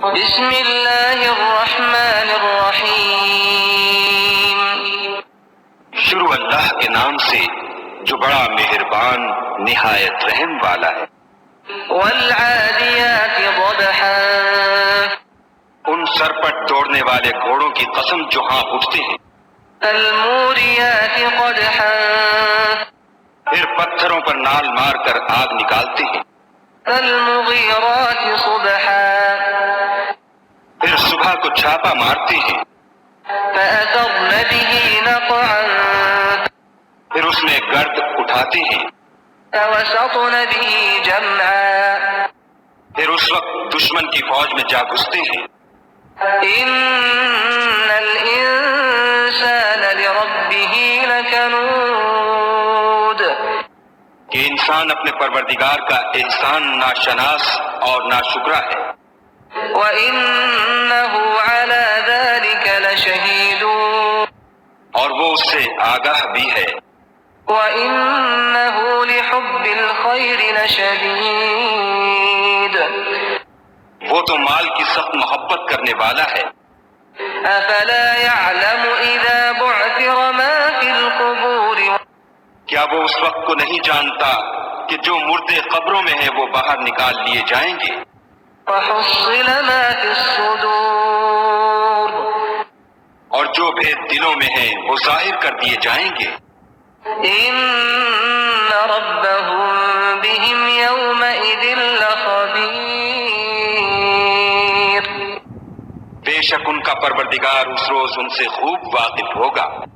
بسم اللہ الرحمن الرحیم، شروع اللہ کے نام سے جو بڑا مہربان نہایت رحم والا ہے۔ والعادیات ضبحا، ان سرپٹ دوڑنے والے گھوڑوں کی قسم جو ہاں اٹھتے ہیں۔ فالموریات قدحا، پھر پتھروں پر نال مار کر آگ نکالتے ہیں۔ فالمغیرات صبحا، پھر صبح کو چھاپا مارتے ہیں۔ فأثرن به نقعا، پھر اس میں گرد اٹھاتے ہیں۔ فوسطن به جمعا، پھر اس وقت دشمن کی فوج میں جا گھستے ہیں۔ ان الانسان لربه لکنود، کہ انسان اپنے پروردگار کا احسان ناشناس اور ناشکرا ہے۔ وَإِنَّهُ عَلَى ذَلِكَ لَشَهِيدٌ، اور وہ اس سے آگاہ بھی ہے۔ وَإِنَّهُ لِحُبِّ الْخَيْرِ لَشَدِيدٌ، وہ تو مال کی سخت محبت کرنے والا ہے۔ أَفَلَا يَعْلَمُ إِذَا بُعْثِرَ مَا فِي الْقُبُورِ، کیا وہ اس وقت کو نہیں جانتا کہ جو مردے قبروں میں ہیں وہ باہر نکال لیے جائیں گے، وَحُصِّلَ مَا فِي الصُّدُورِ، اور جو بھید دلوں میں ہیں وہ ظاہر کر دیے جائیں گے۔ إِنَّ رَبَّهُم بِهِمْ يَوْمَئِذٍ لَخَبِيرٌ، بے شک ان کا پروردگار اس روز ان سے خوب واقف ہوگا۔